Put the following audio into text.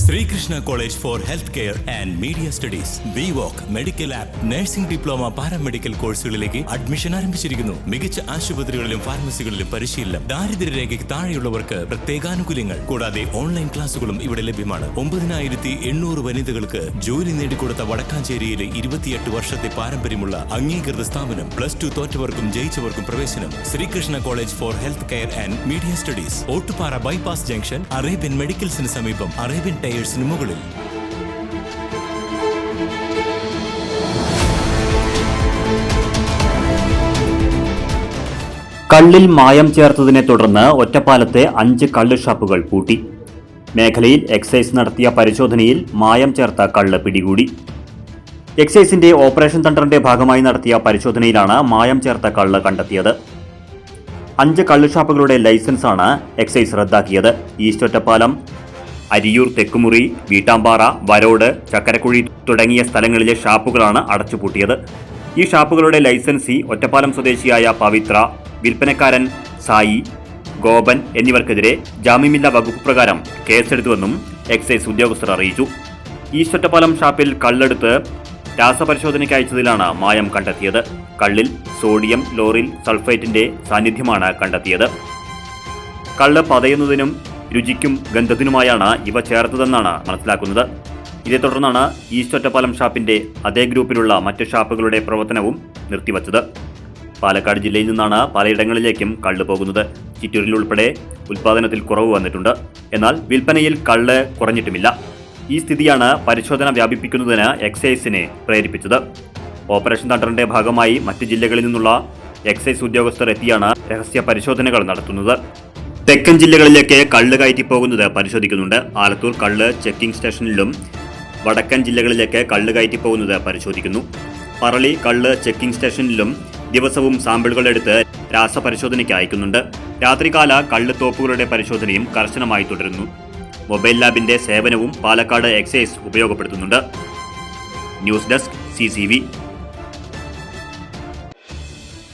Sreekrishna college for health care and media studies BVOC medical ആപ്പ് nursing diploma paramedical കോഴ്സുകളിലേക്ക് admission ആരംഭിച്ചിരിക്കുന്നു. മികച്ച ആശുപത്രികളിലും ഫാർമസികളിലും പരിശീലനം. ദാരിദ്ര്യരേഖയ്ക്ക് താഴെയുള്ളവർക്ക് പ്രത്യേകാനുകൂല്യങ്ങൾ. കൂടാതെ ഓൺലൈൻ ക്ലാസുകളും ഇവിടെ ലഭ്യമാണ്. 9800 വനിതകൾക്ക് ജോലി നേടിക്കൊടുത്ത വടക്കാഞ്ചേരിയിലെ 28 വർഷത്തെ പാരമ്പര്യമുള്ള അംഗീകൃത സ്ഥാപനം. +2 തോറ്റവർക്കും ജയിച്ചവർക്കും പ്രവേശനം. Sreekrishna college for health care and media studies, Ottupara bypass junction, Arabian മെഡിക്കൽസിന് സമീപം, അറേബ്യൻ ടയേഴ്സിന് മുകളിൽ. കള്ളിൽ മായം ചേർത്തതിനെ തുടർന്ന് ഒറ്റപ്പാലത്തെ 5 കള്ള് ഷാപ്പുകൾ പൂട്ടി. മേഖലയിൽ എക്സൈസ് നടത്തിയ പരിശോധനയിൽ മായം ചേർത്ത കള്ള് പിടികൂടി. എക്സൈസിന്റെ ഓപ്പറേഷൻ തണ്ടറിന്റെ ഭാഗമായി നടത്തിയ പരിശോധനയിലാണ് മായം ചേർത്ത കള്ള് കണ്ടെത്തിയത്. 5 കള്ള് ഷാപ്പുകളുടെ ലൈസൻസാണ് എക്സൈസ് റദ്ദാക്കിയത്. ഈസ്റ്റ് ഒറ്റപ്പാലം, അരിയൂർ, തെക്കുമുറി, വീട്ടാമ്പാറ, വരോട്, ചക്കരക്കുഴി തുടങ്ങിയ സ്ഥലങ്ങളിലെ ഷാപ്പുകളാണ് അടച്ചുപൂട്ടിയത്. ഈ ഷാപ്പുകളുടെ ലൈസൻസി ഒറ്റപ്പാലം സ്വദേശിയായ പവിത്ര, വിൽപ്പനക്കാരൻ സായി, ഗോപൻ എന്നിവർക്കെതിരെ ജാമ്യമില്ലാ വകുപ്പ് പ്രകാരം കേസെടുത്തുവെന്നും എക്സൈസ് ഉദ്യോഗസ്ഥർ അറിയിച്ചു. ഈസ്റ്റ് ഒറ്റപ്പാലം ഷാപ്പിൽ കള്ളെടുത്ത് രാസപരിശോധനയ്ക്ക് അയച്ചതിലാണ് മായം കണ്ടെത്തിയത്. കള്ളിൽ സോഡിയം ലോറിൽ സൾഫേറ്റിന്റെ സാന്നിധ്യമാണ് കണ്ടെത്തിയത്. കള്ള് പതയുന്നതിനും രുചിക്കും ഗന്ധത്തിനുമായാണ് ഇവ ചേർത്തതെന്നാണ് മനസ്സിലാക്കുന്നത്. ഇതേ തുടർന്നാണ് ഈസ്റ്റ് ഒറ്റപ്പാലം ഷാപ്പിന്റെ അതേ ഗ്രൂപ്പിലുള്ള മറ്റ് ഷാപ്പുകളുടെ പ്രവർത്തനവും നിർത്തിവച്ചത്. പാലക്കാട് ജില്ലയിൽ നിന്നാണ് പലയിടങ്ങളിലേക്കും കള്ള് പോകുന്നത്. ചിറ്റൂരിലുൾപ്പെടെ ഉൽപ്പാദനത്തിൽ കുറവ് വന്നിട്ടുണ്ട്. എന്നാൽ വിൽപ്പനയിൽ കള്ള് കുറഞ്ഞിട്ടുമില്ല. ഈ സ്ഥിതിയാണ് പരിശോധന വ്യാപിപ്പിക്കുന്നതിന് എക്സൈസിനെ പ്രേരിപ്പിച്ചത്. ഓപ്പറേഷൻ തണ്ടറിന്റെ ഭാഗമായി മറ്റ് ജില്ലകളിൽ നിന്നുള്ള എക്സൈസ് ഉദ്യോഗസ്ഥർ എത്തിയാണ് രഹസ്യ പരിശോധനകൾ നടത്തുന്നത്. തെക്കൻ ജില്ലകളിലേക്ക് കള്ള് കയറ്റിപ്പോകുന്നത് പരിശോധിക്കുന്നുണ്ട്. ആലത്തൂർ കള്ള് ചെക്കിംഗ് സ്റ്റേഷനിലും വടക്കൻ ജില്ലകളിലേക്ക് കള്ള് കയറ്റിപ്പോകുന്നത് പരിശോധിക്കുന്നു. പറളി കള്ള് ചെക്കിംഗ് സ്റ്റേഷനിലും ദിവസവും സാമ്പിളുകൾ എടുത്ത് രാസപരിശോധനയ്ക്ക് അയക്കുന്നുണ്ട്. രാത്രികാല കള്ള് തോപ്പുകളുടെ പരിശോധനയും കർശനമായി തുടരുന്നു. മൊബൈൽ ലാബിന്റെ സേവനവും പാലക്കാട് എക്സൈസ് ഉപയോഗപ്പെടുത്തുന്നുണ്ട്. News desk CCV.